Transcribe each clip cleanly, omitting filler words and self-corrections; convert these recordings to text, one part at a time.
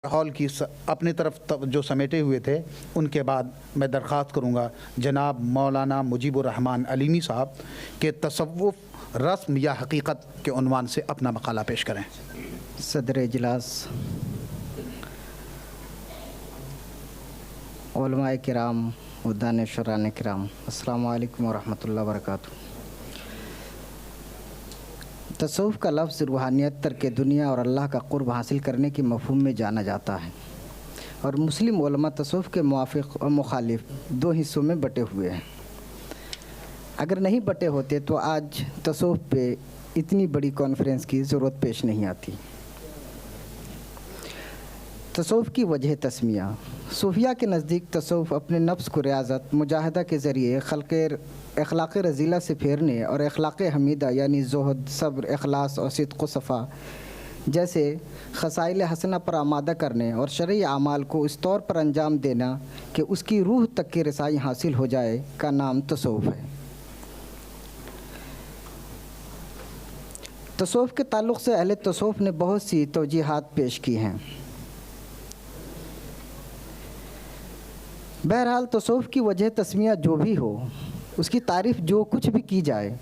Hall کی اپنی طرف جو سمیٹے ہوئے تھے، ان کے بعد میں درخواست کروں گا جناب مولانا مجیب الرحمن علیمی صاحب کہ تصوف رسم یا حقیقت کے عنوان سے اپنا مقالہ پیش کریں۔ صدر اجلاس، علماء کرام، دانشوران کرام، السلام علیکم ورحمۃ اللہ وبرکاتہ۔ تصوف کا لفظ روحانیت، ترک دنیا اور اللہ کا قرب حاصل کرنے کے مفہوم میں جانا جاتا ہے، اور مسلم علماء تصوف کے موافق اور مخالف دو حصوں میں بٹے ہوئے ہیں۔ اگر نہیں بٹے ہوتے تو آج تصوف پہ اتنی بڑی کانفرنس کی ضرورت پیش نہیں آتی۔ تصوف کی وجہ تسمیہ۔ صوفیہ کے نزدیک تصوف اپنے نفس کو ریاضت، مجاہدہ کے ذریعے اخلاق رذیلہ سے پھیرنے اور اخلاق حمیدہ یعنی زہد، صبر، اخلاص اور صدق و صفا جیسے خصائل حسنہ پر آمادہ کرنے اور شرعی اعمال کو اس طور پر انجام دینا کہ اس کی روح تک کی رسائی حاصل ہو جائے کا نام تصوف ہے۔ تصوف کے تعلق سے اہل تصوف نے بہت سی توجیحات پیش کی ہیں۔ بہرحال تصوف کی وجہ تسمیہ جو بھی ہو، اس کی تعریف جو کچھ بھی کی جائے،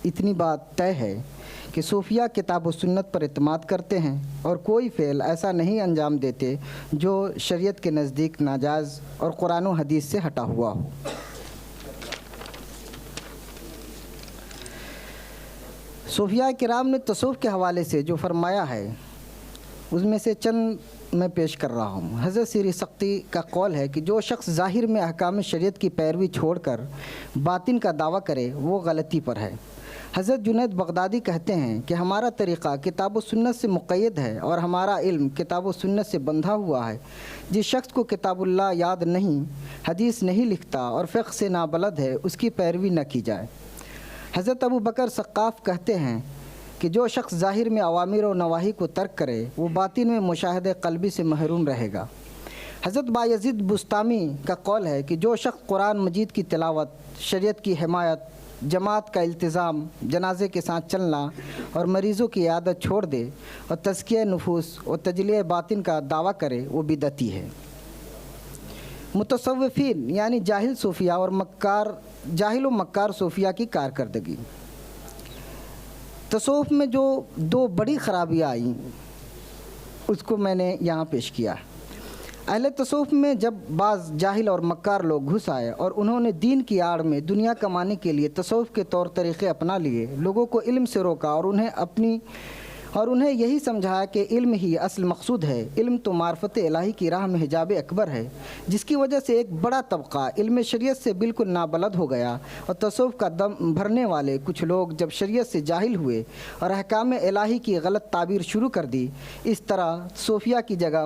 اتنی بات طے ہے کہ صوفیہ کتاب و سنت پر اعتماد کرتے ہیں اور کوئی فعل ایسا نہیں انجام دیتے جو شریعت کے نزدیک ناجائز اور قرآن و حدیث سے ہٹا ہوا ہو۔ صوفیہ کرام نے تصوف کے حوالے سے جو فرمایا ہے، اس میں سے چند میں پیش کر رہا ہوں۔ حضرت سیری سختی کا قول ہے کہ جو شخص ظاہر میں احکام شریعت کی پیروی چھوڑ کر باطن کا دعویٰ کرے وہ غلطی پر ہے۔ حضرت جنید بغدادی کہتے ہیں کہ ہمارا طریقہ کتاب و سنت سے مقید ہے اور ہمارا علم کتاب و سنت سے بندھا ہوا ہے۔ جس شخص کو کتاب اللہ یاد نہیں، حدیث نہیں لکھتا اور فقہ سے نابلد ہے، اس کی پیروی نہ کی جائے۔ حضرت ابو بکر سقاف کہتے ہیں کہ جو شخص ظاہر میں اوامر و نواہی کو ترک کرے وہ باطن میں مشاہدہ قلبی سے محروم رہے گا۔ حضرت بایزید بستامی کا قول ہے کہ جو شخص قرآن مجید کی تلاوت، شریعت کی حمایت، جماعت کا التزام، جنازے کے ساتھ چلنا اور مریضوں کی عیادت چھوڑ دے اور تزکیہ نفوس اور تجلیہ باطن کا دعویٰ کرے وہ بدعتی ہے۔ متصوفین یعنی جاہل و مکار صوفیہ کی کارکردگی۔ تصوف میں جو دو بڑی خرابیاں آئیں اس کو میں نے یہاں پیش کیا ہے۔ اہل تصوف میں جب بعض جاہل اور مکار لوگ گھس آئے اور انہوں نے دین کی آڑ میں دنیا کمانے کے لیے تصوف کے طور طریقے اپنا لیے، لوگوں کو علم سے روکا اور انہیں یہی سمجھایا کہ علم ہی اصل مقصود ہے، علم تو معرفت الہی کی راہ میں حجاب اکبر ہے، جس کی وجہ سے ایک بڑا طبقہ علم شریعت سے بالکل نابلد ہو گیا، اور تصوف کا دم بھرنے والے کچھ لوگ جب شریعت سے جاہل ہوئے اور احکام الہی کی غلط تعبیر شروع کر دی، اس طرح صوفیہ کی جگہ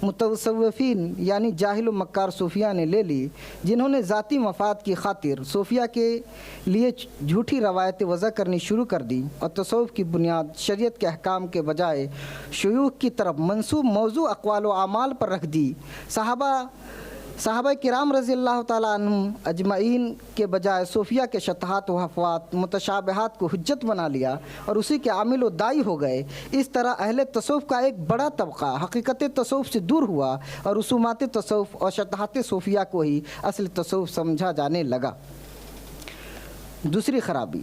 متصوفین یعنی جاہل و مکار صوفیہ نے لے لی، جنہوں نے ذاتی مفاد کی خاطر صوفیہ کے لیے جھوٹی روایتیں وضع کرنی شروع کر دی اور تصوف کی بنیاد شریعت کے احکام کے بجائے شیوخ کی طرف منسوب موضوع اقوال و اعمال پر رکھ دی۔ صحابہ کرام رضی اللہ تعالیٰ عنہم اجمعین کے بجائے صوفیہ کے شطحات و حفوات، متشابہات کو حجت بنا لیا اور اسی کے عامل و دائی ہو گئے۔ اس طرح اہل تصوف کا ایک بڑا طبقہ حقیقت تصوف سے دور ہوا اور رسومات تصوف اور شطحات صوفیہ کو ہی اصل تصوف سمجھا جانے لگا۔ دوسری خرابی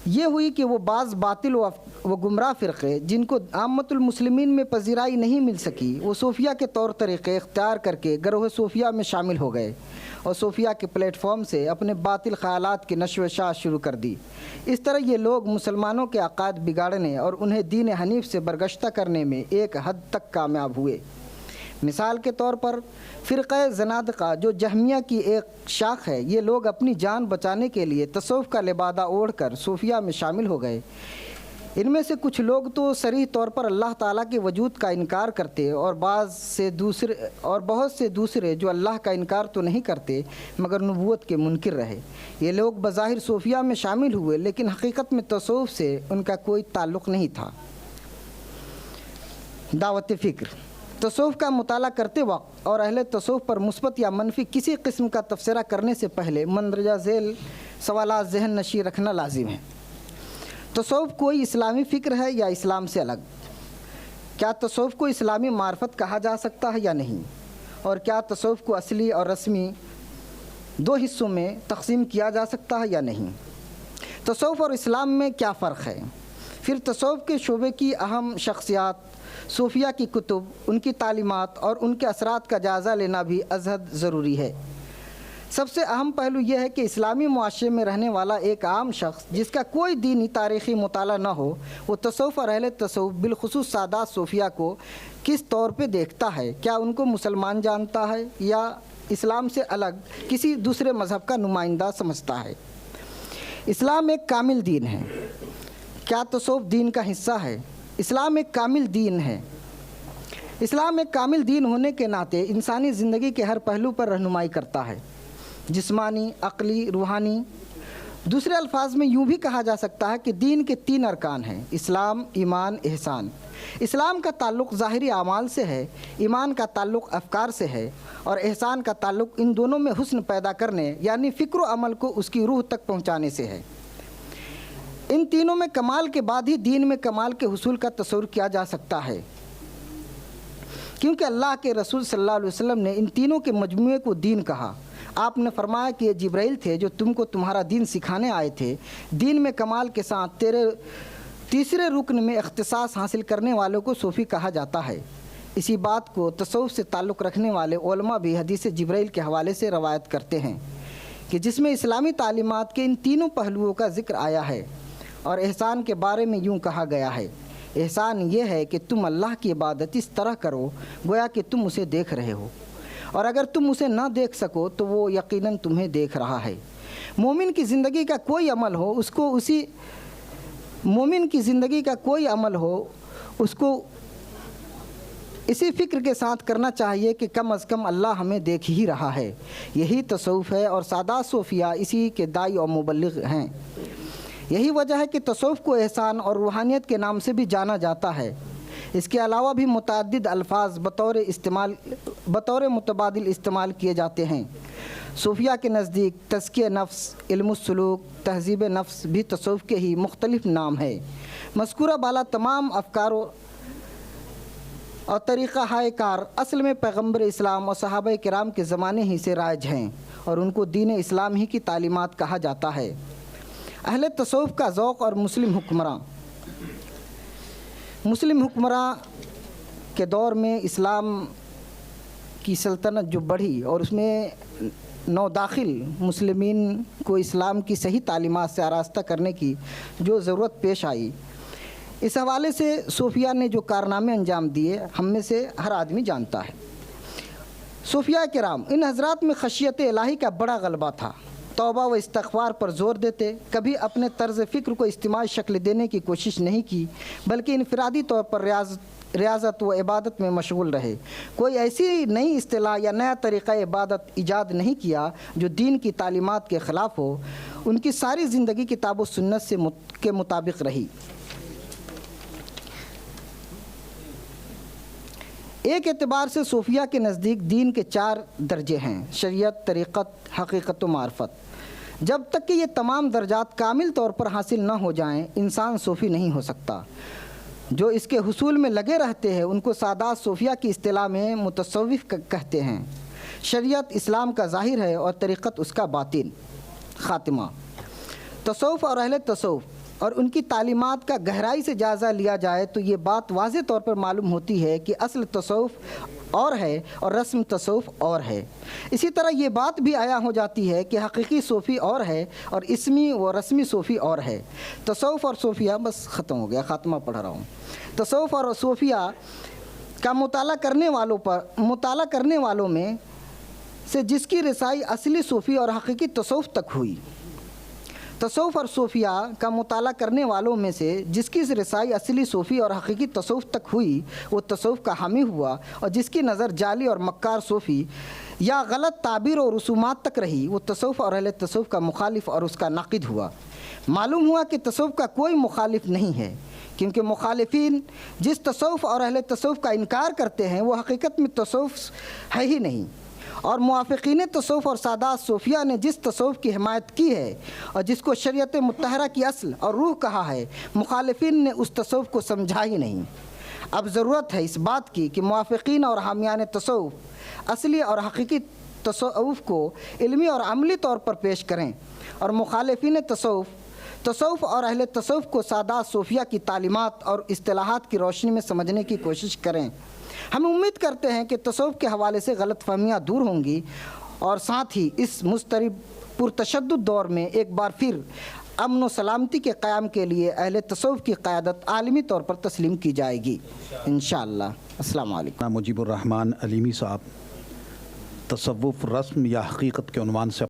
یہ ہوئی کہ وہ بعض باطل و گمراہ فرقے جن کو عامت المسلمین میں پذیرائی نہیں مل سکی، وہ صوفیہ کے طور طریقے اختیار کر کے گروہ صوفیہ میں شامل ہو گئے اور صوفیہ کے پلیٹ فارم سے اپنے باطل خیالات کی نشر و اشاعت شروع کر دی۔ اس طرح یہ لوگ مسلمانوں کے عقائد بگاڑنے اور انہیں دین حنیف سے برگشتہ کرنے میں ایک حد تک کامیاب ہوئے۔ مثال کے طور پر فرقہ زنادقہ جو جہمیہ کی ایک شاخ ہے، یہ لوگ اپنی جان بچانے کے لیے تصوف کا لبادہ اوڑھ کر صوفیہ میں شامل ہو گئے۔ ان میں سے کچھ لوگ تو صریح طور پر اللہ تعالیٰ کے وجود کا انکار کرتے اور بہت سے دوسرے جو اللہ کا انکار تو نہیں کرتے مگر نبوت کے منکر رہے۔ یہ لوگ بظاہر صوفیہ میں شامل ہوئے لیکن حقیقت میں تصوف سے ان کا کوئی تعلق نہیں تھا۔ دعوت فکر۔ تصوف کا مطالعہ کرتے وقت اور اہل تصوف پر مثبت یا منفی کسی قسم کا تبصرہ کرنے سے پہلے مندرجہ ذیل سوالات ذہن نشین رکھنا لازم ہے۔ تصوف کوئی اسلامی فکر ہے یا اسلام سے الگ؟ کیا تصوف کو اسلامی معرفت کہا جا سکتا ہے یا نہیں؟ اور کیا تصوف کو اصلی اور رسمی دو حصوں میں تقسیم کیا جا سکتا ہے یا نہیں؟ تصوف اور اسلام میں کیا فرق ہے؟ پھر تصوف کے شعبے کی اہم شخصیات، صوفیہ کی کتب، ان کی تعلیمات اور ان کے اثرات کا جائزہ لینا بھی ازحد ضروری ہے۔ سب سے اہم پہلو یہ ہے کہ اسلامی معاشرے میں رہنے والا ایک عام شخص جس کا کوئی دینی تاریخی مطالعہ نہ ہو، وہ تصوف اور اہل تصوف بالخصوص سادات صوفیہ کو کس طور پہ دیکھتا ہے؟ کیا ان کو مسلمان جانتا ہے یا اسلام سے الگ کسی دوسرے مذہب کا نمائندہ سمجھتا ہے؟ اسلام ایک کامل دین ہے۔ کیا تصوف دین کا حصہ ہے؟ اسلام ایک کامل دین ہے۔ اسلام ایک کامل دین ہونے کے ناطے انسانی زندگی کے ہر پہلو پر رہنمائی کرتا ہے، جسمانی، عقلی، روحانی۔ دوسرے الفاظ میں یوں بھی کہا جا سکتا ہے کہ دین کے 3 ارکان ہیں: اسلام، ایمان، احسان۔ اسلام کا تعلق ظاہری اعمال سے ہے، ایمان کا تعلق افکار سے ہے، اور احسان کا تعلق ان دونوں میں حسن پیدا کرنے یعنی فکر و عمل کو اس کی روح تک پہنچانے سے ہے۔ ان تینوں میں کمال کے بعد ہی دین میں کمال کے حصول کا تصور کیا جا سکتا ہے، کیونکہ اللہ کے رسول صلی اللہ علیہ وسلم نے ان تینوں کے مجموعے کو دین کہا۔ آپ نے فرمایا کہ یہ جبرائیل تھے جو تم کو تمہارا دین سکھانے آئے تھے۔ دین میں کمال کے ساتھ تیرے تیسرے رکن میں اختصاص حاصل کرنے والوں کو صوفی کہا جاتا ہے۔ اسی بات کو تصوف سے تعلق رکھنے والے علماء بھی حدیث جبرائیل کے حوالے سے روایت کرتے ہیں کہ جس میں اسلامی تعلیمات کے ان تینوں پہلوؤں کا ذکر آیا ہے۔ اور احسان کے بارے میں یوں کہا گیا ہے: احسان یہ ہے کہ تم اللہ کی عبادت اس طرح کرو گویا کہ تم اسے دیکھ رہے ہو، اور اگر تم اسے نہ دیکھ سکو تو وہ یقیناً تمہیں دیکھ رہا ہے۔ مومن کی زندگی کا کوئی عمل ہو اس کو اسی فکر کے ساتھ کرنا چاہیے کہ کم از کم اللہ ہمیں دیکھ ہی رہا ہے۔ یہی تصوف ہے، اور سادات صوفیہ اسی کے داعی اور مبلغ ہیں۔ یہی وجہ ہے کہ تصوف کو احسان اور روحانیت کے نام سے بھی جانا جاتا ہے۔ اس کے علاوہ بھی متعدد الفاظ بطور متبادل استعمال کیے جاتے ہیں۔ صوفیہ کے نزدیک تزکیہ نفس، علم السلوک، تہذیب نفس بھی تصوف کے ہی مختلف نام ہے۔ مذکورہ بالا تمام افکار اور طریقہ ہائے کار اصل میں پیغمبر اسلام اور صحابہ کرام کے زمانے ہی سے رائج ہیں، اور ان کو دین اسلام ہی کی تعلیمات کہا جاتا ہے۔ اہل تصوف کا ذوق اور مسلم حکمراں کے دور میں اسلام کی سلطنت جو بڑھی اور اس میں نو داخل مسلمین کو اسلام کی صحیح تعلیمات سے آراستہ کرنے کی جو ضرورت پیش آئی، اس حوالے سے صوفیہ نے جو کارنامے انجام دیے ہم میں سے ہر آدمی جانتا ہے۔ صوفیہ کرام، ان حضرات میں خشیت الہی کا بڑا غلبہ تھا۔ توبہ و استغفار پر زور دیتے، کبھی اپنے طرز فکر کو اجتماعی شکل دینے کی کوشش نہیں کی، بلکہ انفرادی طور پر ریاضت و عبادت میں مشغول رہے۔ کوئی ایسی نئی اصطلاح یا نیا طریقہ عبادت ایجاد نہیں کیا جو دین کی تعلیمات کے خلاف ہو۔ ان کی ساری زندگی کتاب و سنت کے مطابق رہی۔ ایک اعتبار سے صوفیہ کے نزدیک دین کے 4 درجے ہیں: شریعت، طریقت، حقیقت و معرفت۔ جب تک کہ یہ تمام درجات کامل طور پر حاصل نہ ہو جائیں، انسان صوفی نہیں ہو سکتا۔ جو اس کے حصول میں لگے رہتے ہیں ان کو سادات صوفیہ کی اصطلاح میں متصوف کہتے ہیں۔ شریعت اسلام کا ظاہر ہے اور طریقت اس کا باطن۔ خاتمہ: تصوف اور اہل تصوف اور ان کی تعلیمات کا گہرائی سے جائزہ لیا جائے تو یہ بات واضح طور پر معلوم ہوتی ہے کہ اصل تصوف اور ہے اور رسم تصوف اور ہے۔ اسی طرح یہ بات بھی عیاں ہو جاتی ہے کہ حقیقی صوفی اور ہے اور اسمی و رسمی صوفی اور ہے۔ تصوف اور صوفیہ، بس ختم ہو گیا، خاتمہ پڑھ رہا ہوں۔ تصوف اور صوفیہ کا مطالعہ کرنے والوں میں سے جس کی رسائی اصلی صوفی اور حقیقی تصوف تک ہوئی، تصوف اور صوفیہ کا مطالعہ کرنے والوں میں سے جس کی رسائی اصلی صوفی اور حقیقی تصوف تک ہوئی وہ تصوف کا حامی ہوا، اور جس کی نظر جعلی اور مکار صوفی یا غلط تعبیر اور رسومات تک رہی وہ تصوف اور اہل تصوف کا مخالف اور اس کا ناقد ہوا۔ معلوم ہوا کہ تصوف کا کوئی مخالف نہیں ہے، کیونکہ مخالفین جس تصوف اور اہل تصوف کا انکار کرتے ہیں وہ حقیقت میں تصوف ہے ہی نہیں، اور موافقین تصوف اور سادات صوفیہ نے جس تصوف کی حمایت کی ہے اور جس کو شریعت مطہرہ کی اصل اور روح کہا ہے، مخالفین نے اس تصوف کو سمجھا ہی نہیں۔ اب ضرورت ہے اس بات کی کہ موافقین اور حامیان تصوف اصلی اور حقیقی تصوف کو علمی اور عملی طور پر پیش کریں اور مخالفین تصوف اور اہل تصوف کو سادات صوفیہ کی تعلیمات اور اصطلاحات کی روشنی میں سمجھنے کی کوشش کریں۔ ہم امید کرتے ہیں کہ تصوف کے حوالے سے غلط فہمیاں دور ہوں گی اور ساتھ ہی اس مضطرب پرتشدد دور میں ایک بار پھر امن و سلامتی کے قیام کے لیے اہل تصوف کی قیادت عالمی طور پر تسلیم کی جائے گی انشاءاللہ۔ السلام علیکم۔ مجیب الرحمان علیمی صاحب تصوف رسم یا حقیقت کے عنوان سے